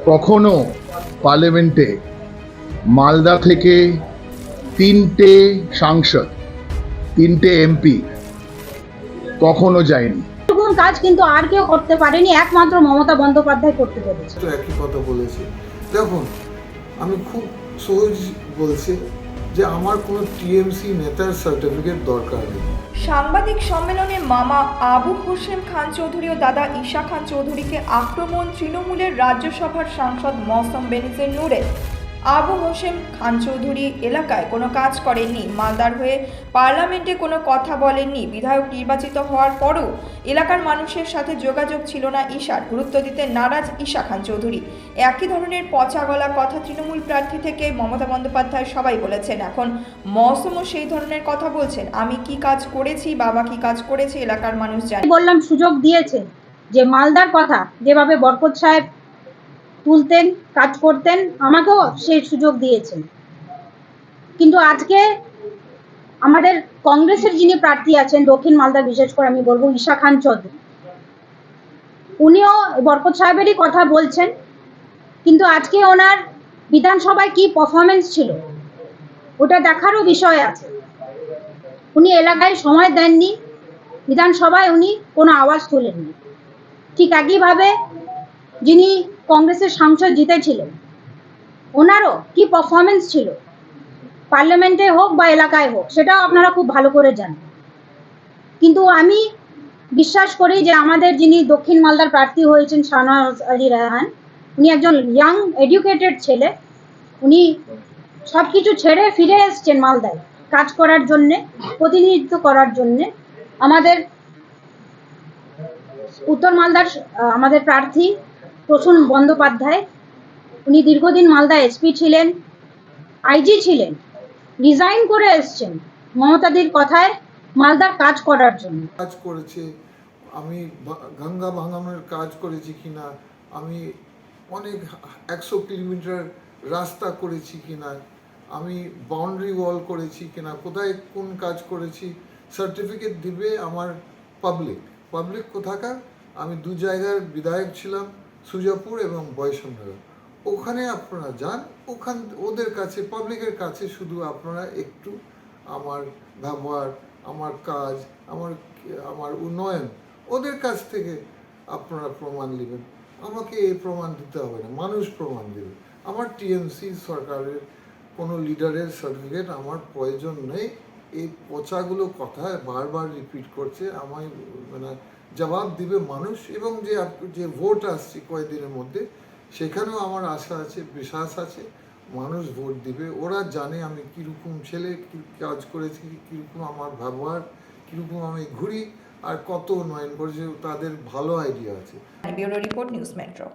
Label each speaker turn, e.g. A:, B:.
A: কখনো পার্লামেন্টে মালদা থেকে 3টে সাংসদ, 3টে এমপি কখনো যায়নি।
B: এরকম কাজ কিন্তু আর কেউ করতে পারেনি, একমাত্র মমতা বন্দ্যোপাধ্যায় করতে পেরেছে।
C: তো একই কথা বলেছে। দেখুন, আমি খুব সহজ বলছি যে আমার কোনো টিএমসি নেতার সার্টিফিকেট দরকার নেই।
D: সাংবাদিক সম্মেলনে মামা আবু হোসেন খান চৌধুরী ও দাদা ঈশা খান চৌধুরীকে আক্রমণ তৃণমূলের রাজ্যসভার সাংসদ মৌসম বেনিজের নূরের। আবু হোসেন খান চৌধুরী এলাকায় কোনো কাজ করেননি, মালদার হয়ে পার্লামেন্টে কোনো কথা বলেননি, বিধায়ক নির্বাচিত হওয়ার পরও এলাকার মানুষের সাথে যোগাযোগ ছিল না ঈশার, গুরুত্ব দিতে নারাজ ঈশা খান চৌধুরী। একই ধরনের পচা গলা কথা তৃণমূল প্রার্থী থেকে মমতা বন্দ্যোপাধ্যায় সবাই বলেছেন। এখন মৌসুমও সেই ধরনের কথা বলছেন। আমি কি কাজ করেছি, বাবা কি কাজ করেছে, এলাকার মানুষ জানে।
B: বললাম সুযোগ দিয়েছে, যে মালদার কথা যেভাবে বরকত সাহেব তুলতেন, কাজ করতেন, আমাকেও সেই সুযোগ দিয়েছেন। কিন্তু আজকে আমাদের কংগ্রেসের যিনি প্রার্থী আছেন দক্ষিণ মালদা, বিশেষ করে আমি বলবো ঈশা খান চৌধুরী, উনিও বরকত সাহেবেরই কথা বলছেন। কিন্তু আজকে ওনার বিধানসভায় কি পারফরমেন্স ছিল ওটা দেখারও বিষয় আছে। উনি এলাকায় সময় দেননি, বিধানসভায় উনি কোনো আওয়াজ তোলেননি। ঠিক একইভাবে যিনি কংগ্রেসের সাংসদ জিতেছিলেন, ওনারও কি পারফরমেন্স ছিল পার্লামেন্টে হোক বা এলাকায় হোক, সেটাও আপনারা খুব ভালো করে জানেন। কিন্তু আমি বিশ্বাস করি যে আমাদের যিনি দক্ষিণ মালদার প্রার্থী হয়েছেন শাহনওয়াজ আলী রায়হান, উনি একজন ইয়াং এডুকেটেড ছেলে। উনি সব কিছু ছেড়ে ফিরে এসছেন মালদায় কাজ করার জন্যে, প্রতিনিধিত্ব করার জন্যে। আমাদের উত্তর মালদার আমাদের প্রার্থী প্রসূন বন্দ্যোপাধ্যায়, উনি দীর্ঘদিন মালদা এসপি ছিলেন, আইজি ছিলেন, রিজাইন করে এসছেন মমতাদির কথায় মালদার কাজ করার জন্য।
C: কাজ করেছে, আমি গঙ্গা ভাঙানোর কাজ করেছি কিনা, আমি অনেক 100 কিলোমিটার রাস্তা করেছি কিনা, আমি বাউন্ডারি ওয়াল করেছি কিনা, কোথায় কোন কাজ করেছি, সার্টিফিকেট দিবে আমার পাবলিক কোথাকার। আমি 2 জায়গার বিধায়ক ছিলাম, সুজাপুর এবং বৈষ্ণব। ওখানে আপনারা যান, ওদের কাছে, পাবলিকের কাছে শুধু আপনারা একটু আমার ব্যবহার, আমার কাজ, আমার উন্নয়ন, ওদের কাছ থেকে আপনারা প্রমাণ নেবেন। আমাকে এই প্রমাণ দিতে হবে না, মানুষ প্রমাণ দেবে। আমার টিএমসি সরকারের কোনো লিডারের সার্টিফিকেট আমার প্রয়োজন নেই। এই পচাগুলো কথা বারবার রিপিট করছে, আমায় জবাব দিবে মানুষ। এবং যে ভোট আসছে কয়েকদিনের মধ্যে, সেখানেও আমার আশা আছে, বিশ্বাস আছে, মানুষ ভোট দিবে। ওরা জানে আমি কীরকম ছেলে, কী কাজ করেছি, কীরকম আমার ব্যবহার, কীরকম আমি ঘুরি আর কত উন্নয়ন করেছি, তাদের ভালো আইডিয়া আছে।
D: Bureau report, news metro.